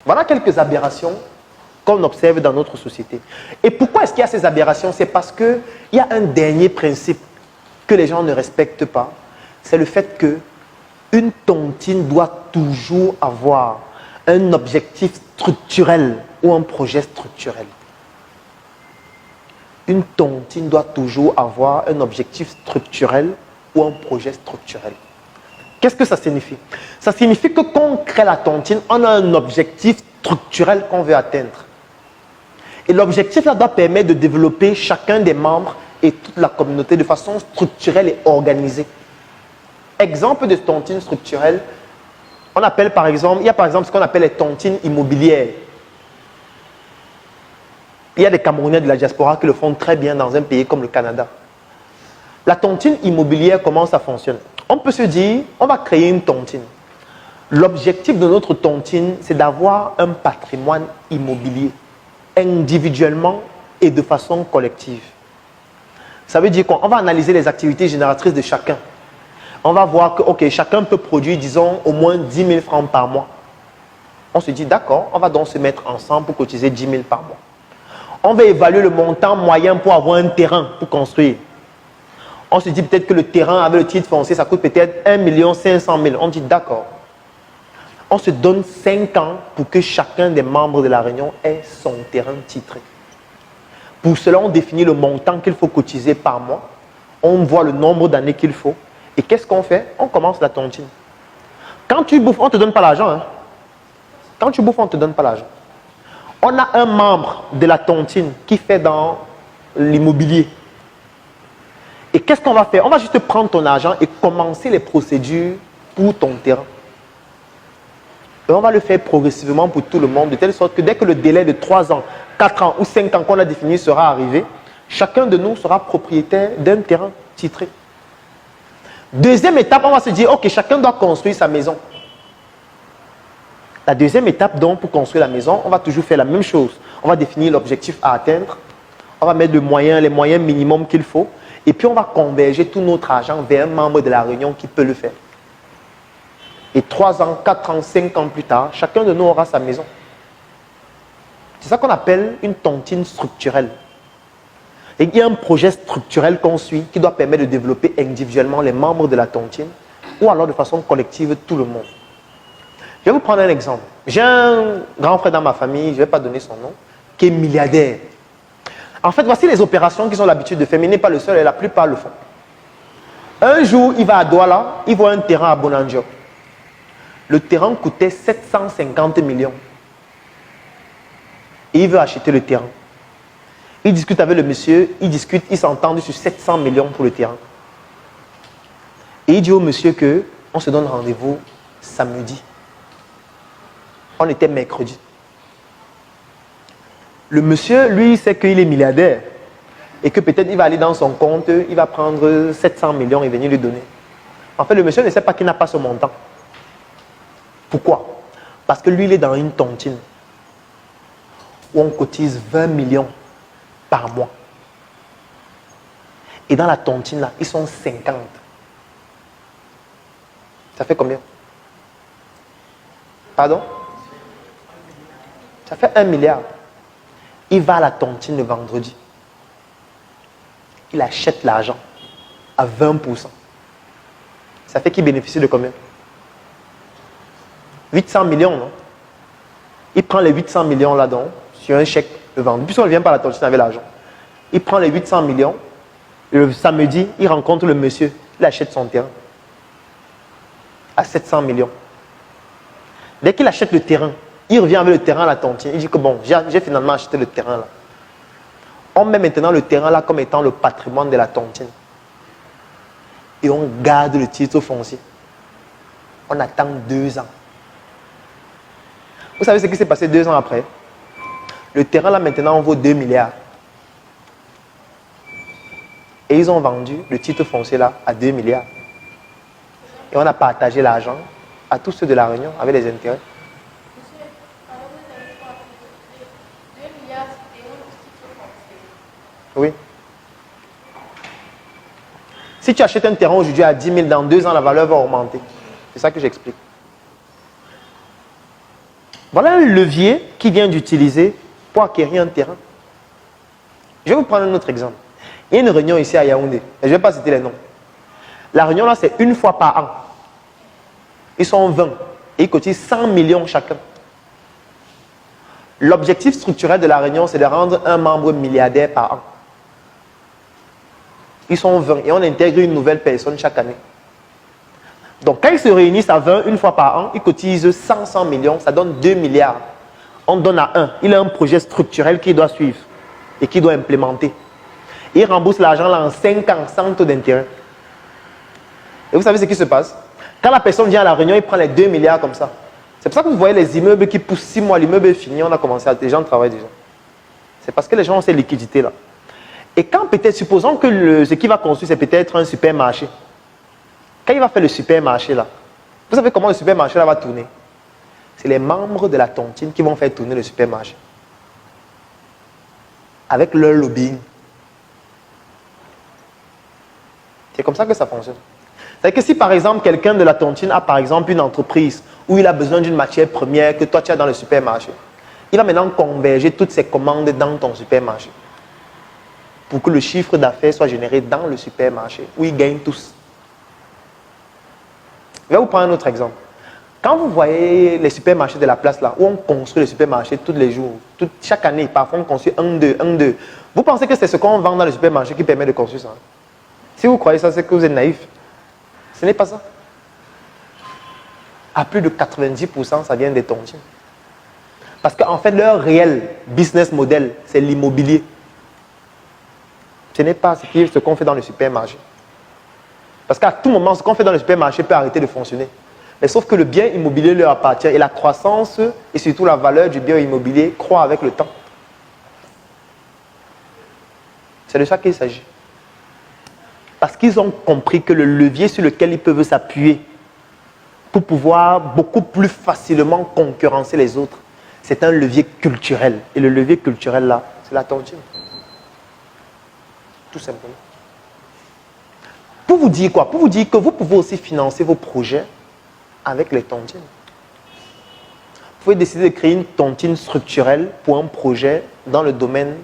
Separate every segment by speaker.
Speaker 1: Voilà quelques aberrations qu'on observe dans notre société. Et pourquoi est-ce qu'il y a ces aberrations? C'est parce qu'il y a un dernier principe que les gens ne respectent pas. C'est le fait que une tontine doit toujours avoir un objectif structurel ou un projet structurel. Une tontine doit toujours avoir un objectif structurel ou un projet structurel. Qu'est-ce que ça signifie? Ça signifie que quand on crée la tontine, on a un objectif structurel qu'on veut atteindre. Et l'objectif là doit permettre de développer chacun des membres et toute la communauté de façon structurelle et organisée. Exemple de tontine structurelle, on appelle par exemple, il y a par exemple ce qu'on appelle les tontines immobilières. Il y a des Camerounais de la diaspora qui le font très bien dans un pays comme le Canada. La tontine immobilière, comment ça fonctionne? On peut se dire, on va créer une tontine. L'objectif de notre tontine, c'est d'avoir un patrimoine immobilier, individuellement et de façon collective. Ça veut dire qu'on va analyser les activités génératrices de chacun. On va voir que, ok, chacun peut produire, disons, au moins 10 000 francs par mois. On se dit, d'accord, on va donc se mettre ensemble pour cotiser 10 000 par mois. On va évaluer le montant moyen pour avoir un terrain pour construire. On se dit peut-être que le terrain avec le titre foncier, ça coûte peut-être 1 500 000. On dit d'accord. On se donne 5 ans pour que chacun des membres de la réunion ait son terrain titré. Pour cela, on définit le montant qu'il faut cotiser par mois. On voit le nombre d'années qu'il faut. Et qu'est-ce qu'on fait? On commence la tontine. Quand tu bouffes, on ne te donne pas l'argent. Hein? Quand tu bouffes, on ne te donne pas l'argent. On a un membre de la tontine qui fait dans l'immobilier. Et qu'est-ce qu'on va faire? On va juste prendre ton argent et commencer les procédures pour ton terrain. Et on va le faire progressivement pour tout le monde, de telle sorte que dès que le délai de 3 ans, 4 ans ou 5 ans qu'on a défini sera arrivé, chacun de nous sera propriétaire d'un terrain titré. Deuxième étape, on va se dire, ok, chacun doit construire sa maison. La deuxième étape, donc, pour construire la maison, on va toujours faire la même chose. On va définir l'objectif à atteindre. On va mettre les moyens minimums qu'il faut. Et puis, on va converger tout notre argent vers un membre de la réunion qui peut le faire. Et 3 ans, 4 ans, 5 ans plus tard, chacun de nous aura sa maison. C'est ça qu'on appelle une tontine structurelle. Et il y a un projet structurel qu'on suit qui doit permettre de développer individuellement les membres de la tontine ou alors de façon collective tout le monde. Je vais vous prendre un exemple. J'ai un grand frère dans ma famille, je ne vais pas donner son nom, qui est milliardaire. En fait, voici les opérations qu'ils ont l'habitude de faire, mais il n'est pas le seul et la plupart le font. Un jour, il va à Douala, il voit un terrain à Bonanjo. Le terrain coûtait 750 millions. Et il veut acheter le terrain. Il discute avec le monsieur, ils s'entendent sur 700 millions pour le terrain. Et il dit au monsieur qu'on se donne rendez-vous samedi. On était mercredi. Le monsieur, lui, sait qu'il est milliardaire et que peut-être il va aller dans son compte, il va prendre 700 millions et venir lui donner. En fait, le monsieur ne sait pas qu'il n'a pas ce montant. Pourquoi? Parce que lui, il est dans une tontine où on cotise 20 millions par mois. Et dans la tontine, là, ils sont 50. Ça fait combien? Pardon? Ça fait 1 milliard. Il va à la tontine le vendredi. Il achète l'argent à 20%. Ça fait qu'il bénéficie de combien? 800 millions, non? Il prend les 800 millions là-dedans sur un chèque le vendredi. Puisqu'on ne vient pas à la tontine avec l'argent. Il prend les 800 millions. Le samedi, il rencontre le monsieur. Il achète son terrain à 700 millions. Dès qu'il achète le terrain, il revient avec le terrain à la tontine. Il dit que bon, j'ai finalement acheté le terrain là. On met maintenant le terrain là comme étant le patrimoine de la tontine. Et on garde le titre foncier. On attend 2 ans. Vous savez ce qui s'est passé 2 ans après? Le terrain là maintenant on vaut 2 milliards. Et ils ont vendu le titre foncier là à 2 milliards. Et on a partagé l'argent à tous ceux de la Réunion avec les intérêts. Oui. Si tu achètes un terrain aujourd'hui à 10 000, dans 2 ans, la valeur va augmenter. C'est ça que j'explique. Voilà. Voilà un levier qui vient d'utiliser pour acquérir un terrain. Je vais vous prendre un autre exemple. Il y a une réunion ici à Yaoundé, et je ne vais pas citer les noms. La réunion là, c'est une fois par an. Ils sont 20 et ils cotisent 100 millions chacun. L'objectif structurel de la réunion, c'est de rendre un membre milliardaire par an. Ils sont 20 et on intègre une nouvelle personne chaque année. Donc quand ils se réunissent à 20 une fois par an, ils cotisent 100 millions, ça donne 2 milliards. On donne à un. Il a un projet structurel qu'il doit suivre et qu'il doit implémenter. Il rembourse l'argent là en 5 ans sans taux d'intérêt. Et vous savez ce qui se passe? Quand la personne vient à la réunion, il prend les 2 milliards comme ça. C'est pour ça que vous voyez les immeubles qui poussent 6 mois, l'immeuble est fini, on a commencé à... Les gens travaillent déjà. C'est parce que les gens ont ces liquidités là. Et quand peut-être, supposons que ce qu'il va construire, c'est peut-être un supermarché. Quand il va faire le supermarché là, vous savez comment le supermarché là va tourner? C'est les membres de la tontine qui vont faire tourner le supermarché. Avec leur lobbying. C'est comme ça que ça fonctionne. C'est-à-dire que si par exemple quelqu'un de la tontine a par exemple une entreprise où il a besoin d'une matière première que toi tu as dans le supermarché, il va maintenant converger toutes ses commandes dans ton supermarché pour que le chiffre d'affaires soit généré dans le supermarché où ils gagnent tous. Je vais vous prendre un autre exemple. Quand vous voyez les supermarchés de la place là, où on construit les supermarchés tous les jours, chaque année, parfois on construit un, deux. Vous pensez que c'est ce qu'on vend dans le supermarché qui permet de construire ça? Si vous croyez ça, c'est que vous êtes naïf. Ce n'est pas ça. À plus de 90%, ça vient des tontines. Parce qu'en fait, leur réel business model, c'est l'immobilier. Ce n'est pas ce qu'on fait dans le supermarché. Parce qu'à tout moment, ce qu'on fait dans le supermarché peut arrêter de fonctionner. Mais sauf que le bien immobilier leur appartient et la croissance et surtout la valeur du bien immobilier croît avec le temps. C'est de ça qu'il s'agit. Parce qu'ils ont compris que le levier sur lequel ils peuvent s'appuyer pour pouvoir beaucoup plus facilement concurrencer les autres, c'est un levier culturel. Et le levier culturel là, c'est la tontine. Tout simplement. Pour vous dire quoi? Pour vous dire que vous pouvez aussi financer vos projets avec les tontines. Vous pouvez décider de créer une tontine structurelle pour un projet dans le domaine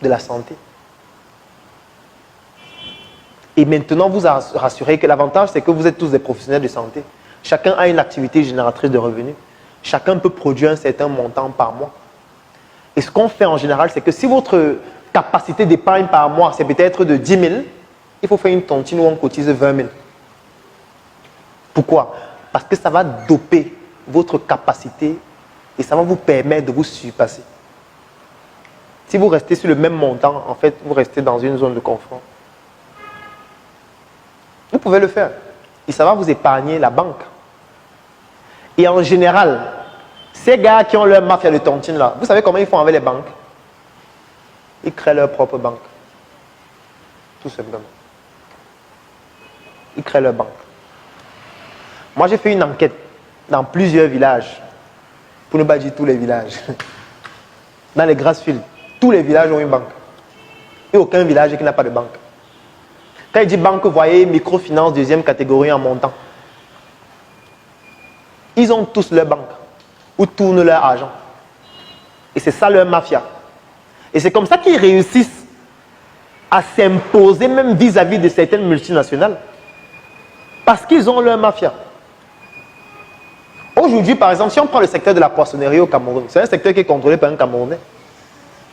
Speaker 1: de la santé. Et maintenant, vous rassurez que l'avantage, c'est que vous êtes tous des professionnels de santé. Chacun a une activité génératrice de revenus. Chacun peut produire un certain montant par mois. Et ce qu'on fait en général, c'est que si votre capacité d'épargne par mois, c'est peut-être de 10 000, il faut faire une tontine où on cotise 20 000. Pourquoi? Parce que ça va doper votre capacité et ça va vous permettre de vous surpasser. Si vous restez sur le même montant, en fait, vous restez dans une zone de confort. Vous pouvez le faire. Et ça va vous épargner la banque. Et en général, ces gars qui ont leur mafia de tontine là, vous savez comment ils font avec les banques? Ils créent leur propre banque. Tout simplement. Ils créent leur banque. Moi, j'ai fait une enquête dans plusieurs villages, pour ne pas dire tous les villages. Dans les Grassfields, tous les villages ont une banque. Et aucun village qui n'a pas de banque. Quand il dit banque, vous voyez microfinance, deuxième catégorie en montant. Ils ont tous leur banque, où tourne leur argent. Et c'est ça leur mafia. Et c'est comme ça qu'ils réussissent à s'imposer même vis-à-vis de certaines multinationales. Parce qu'ils ont leur mafia. Aujourd'hui, par exemple, si on prend le secteur de la poissonnerie au Cameroun, c'est un secteur qui est contrôlé par un Camerounais.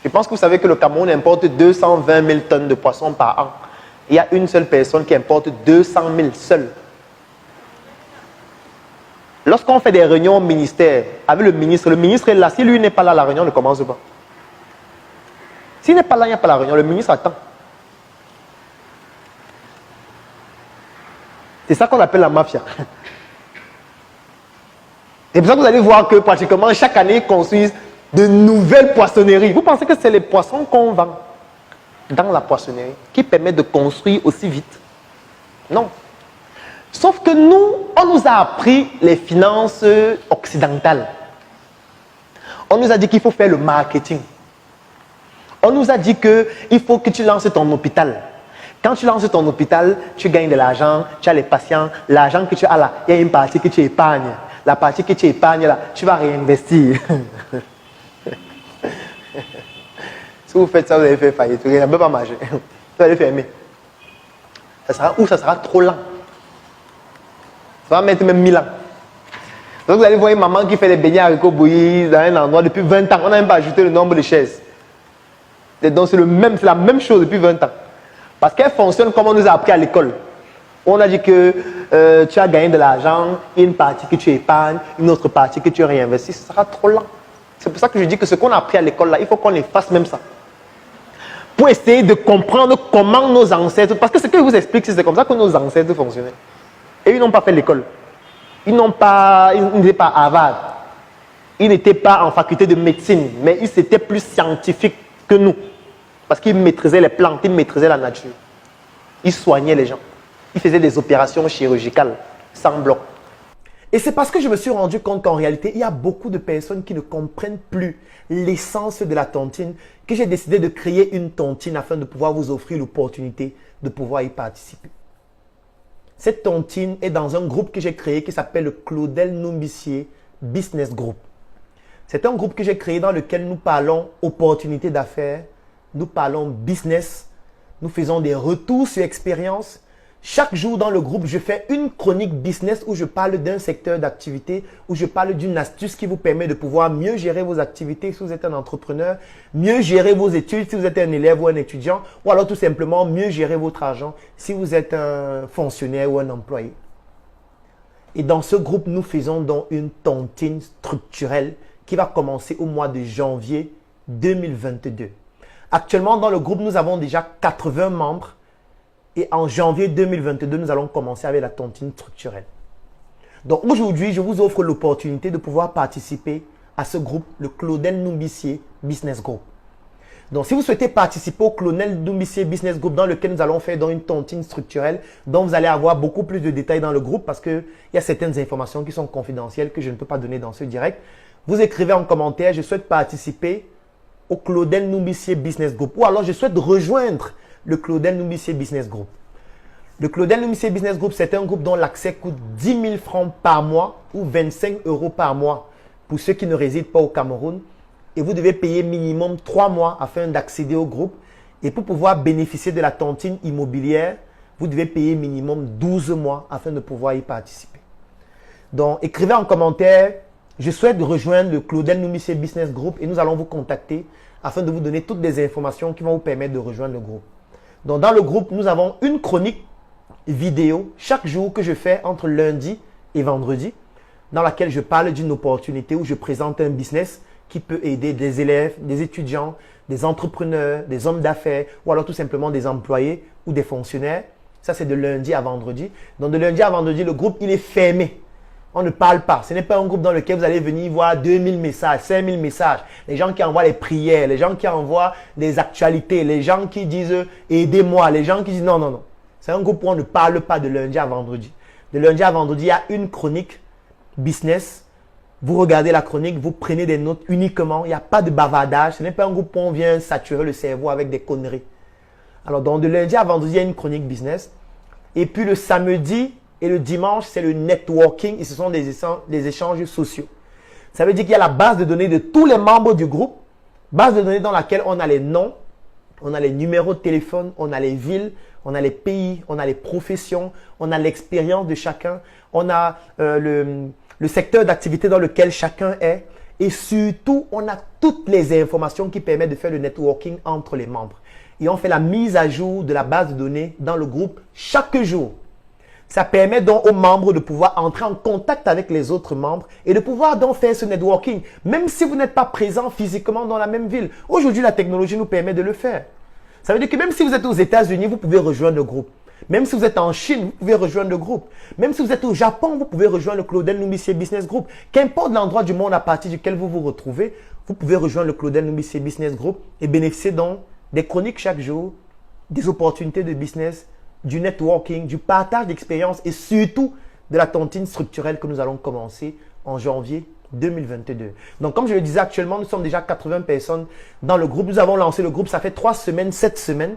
Speaker 1: Je pense que vous savez que le Cameroun importe 220 000 tonnes de poissons par an. Il y a une seule personne qui importe 200 000 seuls. Lorsqu'on fait des réunions au ministère avec le ministre est là. Si lui n'est pas là, la réunion ne commence pas. S'il n'est pas là, il n'y a pas la réunion. Le ministre attend. C'est ça qu'on appelle la mafia. C'est pour ça que vous allez voir que pratiquement chaque année, ils construisent de nouvelles poissonneries. Vous pensez que c'est les poissons qu'on vend dans la poissonnerie qui permettent de construire aussi vite? Non. Sauf que nous, on nous a appris les finances occidentales. On nous a dit qu'il faut faire le marketing. On nous a dit qu'il faut que tu lances ton hôpital. Quand tu lances ton hôpital, tu gagnes de l'argent, tu as les patients, l'argent que tu as là, il y a une partie que tu épargnes. la partie que tu épargnes là, tu vas réinvestir. Si vous faites ça, vous allez faire faillite. Vous ne peut pas marcher. Vous allez fermer. Ça sera trop lent. Ça va mettre même 1000 ans. Donc vous allez voir une maman qui fait des beignets haricots bouillis dans un endroit depuis 20 ans. On n'a même pas ajouté le nombre de chaises. Donc c'est la même chose depuis 20 ans. Parce qu'elle fonctionne comme on nous a appris à l'école. On a dit que tu as gagné de l'argent, une partie que tu épargnes, une autre partie que tu réinvestis. Ce sera trop lent. C'est pour ça que je dis que ce qu'on a appris à l'école là, il faut qu'on fasse même ça. Pour essayer de comprendre comment nos ancêtres, parce que ce que je vous explique, c'est comme ça que nos ancêtres fonctionnaient. Et ils n'ont pas fait l'école. Ils n'étaient pas à Harvard. Ils n'étaient pas en faculté de médecine, mais ils étaient plus scientifiques que nous. Parce qu'ils maîtrisaient les plantes, ils maîtrisaient la nature. Ils soignaient les gens. Ils faisaient des opérations chirurgicales sans bloc. Et c'est parce que je me suis rendu compte qu'en réalité, il y a beaucoup de personnes qui ne comprennent plus l'essence de la tontine que j'ai décidé de créer une tontine afin de pouvoir vous offrir l'opportunité de pouvoir y participer. Cette tontine est dans un groupe que j'ai créé qui s'appelle le Claudel Numbissier Business Group. C'est un groupe que j'ai créé dans lequel nous parlons opportunités d'affaires, nous parlons business, nous faisons des retours sur expérience. Chaque jour dans le groupe, je fais une chronique business où je parle d'un secteur d'activité, où je parle d'une astuce qui vous permet de pouvoir mieux gérer vos activités si vous êtes un entrepreneur, mieux gérer vos études si vous êtes un élève ou un étudiant, ou alors tout simplement mieux gérer votre argent si vous êtes un fonctionnaire ou un employé. Et dans ce groupe, nous faisons donc une tontine structurelle qui va commencer au mois de janvier 2022. Actuellement, dans le groupe, nous avons déjà 80 membres. Et en janvier 2022, nous allons commencer avec la tontine structurelle. Donc aujourd'hui, je vous offre l'opportunité de pouvoir participer à ce groupe, le Claudel Numbissier Business Group. Donc si vous souhaitez participer au Claudel Numbissier Business Group dans lequel nous allons faire dans une tontine structurelle, dont vous allez avoir beaucoup plus de détails dans le groupe parce qu'il y a certaines informations qui sont confidentielles que je ne peux pas donner dans ce direct, vous écrivez en commentaire « Je souhaite participer au Claudel Numbissier Business Group » ou alors « Je souhaite rejoindre le Claudel Numbissier Business Group ». Le Claudel Numbissier Business Group, c'est un groupe dont l'accès coûte 10 000 francs par mois ou 25 € par mois pour ceux qui ne résident pas au Cameroun. Et vous devez payer minimum 3 mois afin d'accéder au groupe. Et pour pouvoir bénéficier de la tontine immobilière, vous devez payer minimum 12 mois afin de pouvoir y participer. Donc, écrivez en commentaire « Je souhaite rejoindre le Claudel Numbissier Business Group » et nous allons vous contacter afin de vous donner toutes les informations qui vont vous permettre de rejoindre le groupe. Donc, dans le groupe, nous avons une chronique vidéo chaque jour que je fais entre lundi et vendredi dans laquelle je parle d'une opportunité où je présente un business qui peut aider des élèves, des étudiants, des entrepreneurs, des hommes d'affaires ou alors tout simplement des employés ou des fonctionnaires. Ça, c'est de lundi à vendredi. Donc, de lundi à vendredi, le groupe, il est fermé. On ne parle pas. Ce n'est pas un groupe dans lequel vous allez venir voir 2000 messages, 5000 messages. Les gens qui envoient les prières, les gens qui envoient des actualités, les gens qui disent « aidez-moi », les gens qui disent « non, non, non ». C'est un groupe où on ne parle pas de lundi à vendredi. De lundi à vendredi, il y a une chronique business. Vous regardez la chronique, vous prenez des notes uniquement. Il n'y a pas de bavardage. Ce n'est pas un groupe où on vient saturer le cerveau avec des conneries. Alors, donc de lundi à vendredi, il y a une chronique business. Et puis le samedi et le dimanche, c'est le networking et ce sont des échanges sociaux. Ça veut dire qu'il y a la base de données de tous les membres du groupe. Base de données dans laquelle on a les noms, on a les numéros de téléphone, on a les villes, on a les pays, on a les professions, on a l'expérience de chacun, on a le secteur d'activité dans lequel chacun est et surtout, on a toutes les informations qui permettent de faire le networking entre les membres. Et on fait la mise à jour de la base de données dans le groupe chaque jour. Ça permet donc aux membres de pouvoir entrer en contact avec les autres membres et de pouvoir donc faire ce networking, même si vous n'êtes pas présent physiquement dans la même ville. Aujourd'hui, la technologie nous permet de le faire. Ça veut dire que même si vous êtes aux États-Unis, vous pouvez rejoindre le groupe. Même si vous êtes en Chine, vous pouvez rejoindre le groupe. Même si vous êtes au Japon, vous pouvez rejoindre le Claudel Numbissier Business Group. Qu'importe l'endroit du monde à partir duquel vous vous retrouvez, vous pouvez rejoindre le Claudel Numbissier Business Group et bénéficier donc des chroniques chaque jour, des opportunités de business, du networking, du partage d'expériences et surtout de la tontine structurelle que nous allons commencer en janvier 2022. Donc, comme je le disais, actuellement, nous sommes déjà 80 personnes dans le groupe. Nous avons lancé le groupe, ça fait 3 semaines, 7 semaines.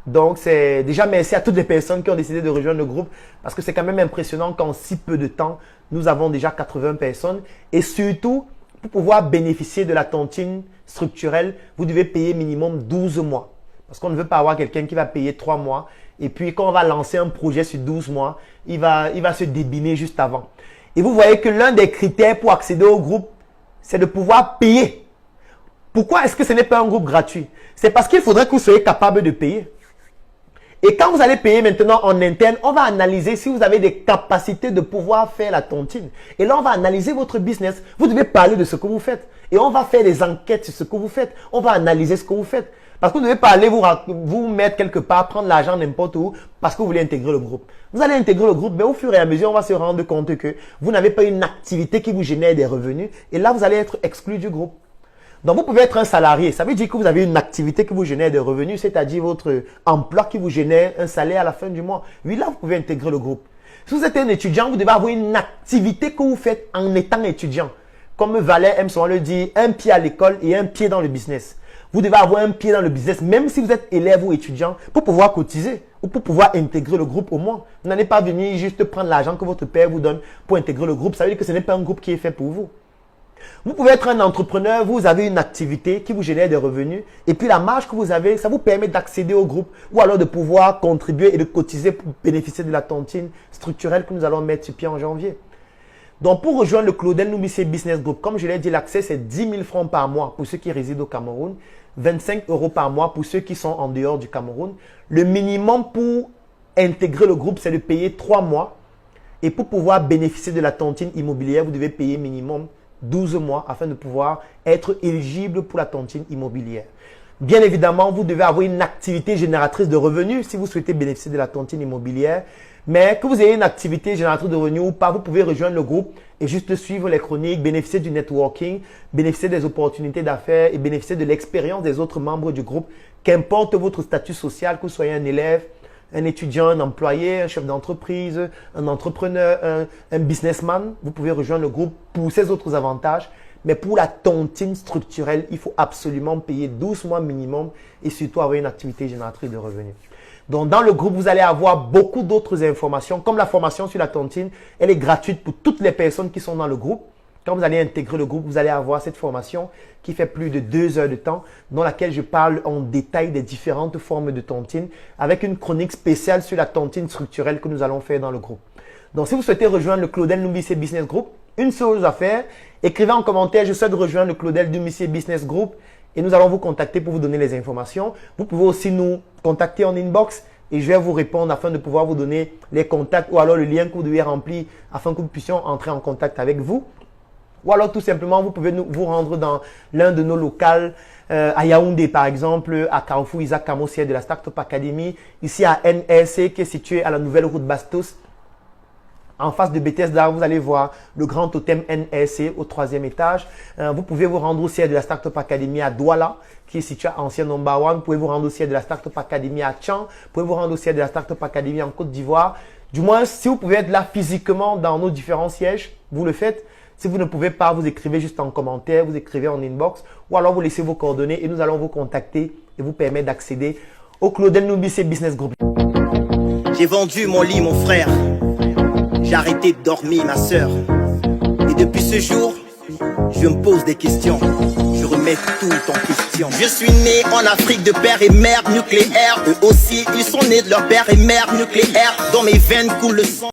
Speaker 1: Donc, c'est déjà merci à toutes les personnes qui ont décidé de rejoindre le groupe parce que c'est quand même impressionnant qu'en si peu de temps, nous avons déjà 80 personnes. Et surtout, pour pouvoir bénéficier de la tontine structurelle, vous devez payer minimum 12 mois. Parce qu'on ne veut pas avoir quelqu'un qui va payer 3 mois. Et puis, quand on va lancer un projet sur 12 mois, il va se débiner juste avant. Et vous voyez que l'un des critères pour accéder au groupe, c'est de pouvoir payer. Pourquoi est-ce que ce n'est pas un groupe gratuit? C'est parce qu'il faudrait que vous soyez capable de payer. Et quand vous allez payer maintenant en interne, on va analyser si vous avez des capacités de pouvoir faire la tontine. Et là, on va analyser votre business. Vous devez parler de ce que vous faites. Et on va faire des enquêtes sur ce que vous faites. On va analyser ce que vous faites. Parce que vous devez pas aller vous mettre quelque part, prendre l'argent n'importe où parce que vous voulez intégrer le groupe. Vous allez intégrer le groupe, mais au fur et à mesure, on va se rendre compte que vous n'avez pas une activité qui vous génère des revenus. Et là, vous allez être exclu du groupe. Donc, vous pouvez être un salarié. Ça veut dire que vous avez une activité qui vous génère des revenus, c'est-à-dire votre emploi qui vous génère un salaire à la fin du mois. Oui, là, vous pouvez intégrer le groupe. Si vous êtes un étudiant, vous devez avoir une activité que vous faites en étant étudiant. Comme Valère aime souvent le dire, un pied à l'école et un pied dans le business. Vous devez avoir un pied dans le business, même si vous êtes élève ou étudiant, pour pouvoir cotiser ou pour pouvoir intégrer le groupe au moins. Vous n'allez pas venir juste prendre l'argent que votre père vous donne pour intégrer le groupe. Ça veut dire que ce n'est pas un groupe qui est fait pour vous. Vous pouvez être un entrepreneur, vous avez une activité qui vous génère des revenus et puis la marge que vous avez, ça vous permet d'accéder au groupe ou alors de pouvoir contribuer et de cotiser pour bénéficier de la tontine structurelle que nous allons mettre sur pied en janvier. Donc, pour rejoindre le Claudel Numissé Business Group, comme je l'ai dit, l'accès c'est 10 000 francs par mois pour ceux qui résident au Cameroun, 25 € par mois pour ceux qui sont en dehors du Cameroun. Le minimum pour intégrer le groupe, c'est de payer 3 mois. Et pour pouvoir bénéficier de la tontine immobilière, vous devez payer minimum 12 mois afin de pouvoir être éligible pour la tontine immobilière. Bien évidemment, vous devez avoir une activité génératrice de revenus si vous souhaitez bénéficier de la tontine immobilière. Mais que vous ayez une activité génératrice de revenus ou pas, vous pouvez rejoindre le groupe et juste suivre les chroniques, bénéficier du networking, bénéficier des opportunités d'affaires et bénéficier de l'expérience des autres membres du groupe. Qu'importe votre statut social, que vous soyez un élève, un étudiant, un employé, un chef d'entreprise, un entrepreneur, un businessman, vous pouvez rejoindre le groupe pour ces autres avantages. Mais pour la tontine structurelle, il faut absolument payer 12 mois minimum et surtout avoir une activité génératrice de revenus. Donc, dans le groupe, vous allez avoir beaucoup d'autres informations. Comme la formation sur la tontine, elle est gratuite pour toutes les personnes qui sont dans le groupe. Quand vous allez intégrer le groupe, vous allez avoir cette formation qui fait plus de 2 heures de temps, dans laquelle je parle en détail des différentes formes de tontine, avec une chronique spéciale sur la tontine structurelle que nous allons faire dans le groupe. Donc, si vous souhaitez rejoindre le Claudel Numissé Business Group, une seule chose à faire, écrivez en commentaire « Je souhaite rejoindre le Claudel Numissé Business Group » et nous allons vous contacter pour vous donner les informations. Vous pouvez aussi nous contacter en inbox et je vais vous répondre afin de pouvoir vous donner les contacts ou alors le lien que vous devez remplir afin que nous puissions entrer en contact avec vous. Ou alors tout simplement, vous pouvez vous rendre dans l'un de nos locales à Yaoundé par exemple, à Carrefour Isaac Camo, siège de la Startup Academy, ici à NRC qui est situé à la nouvelle route Bastos. En face de Bethesda, vous allez voir le grand totem NRC au 3e étage. Vous pouvez vous rendre au siège de la Startup Academy à Douala, qui est situé à Ancien Number One. Vous pouvez vous rendre au siège de la Startup Academy à Tchang. Vous pouvez vous rendre au siège de la Startup Academy en Côte d'Ivoire. Du moins, si vous pouvez être là physiquement dans nos différents sièges, vous le faites. Si vous ne pouvez pas, vous écrivez juste en commentaire, vous écrivez en inbox ou alors vous laissez vos coordonnées et nous allons vous contacter et vous permettre d'accéder au Claudel Numissé Business Group.
Speaker 2: J'ai vendu mon lit, mon frère. J'ai arrêté de dormir, ma sœur. Et depuis ce jour, je me pose des questions. Je remets tout en question. Je suis né en Afrique de père et mère nucléaire. Eux aussi, ils sont nés de leur père et mère nucléaire. Dans mes veines coule le sang.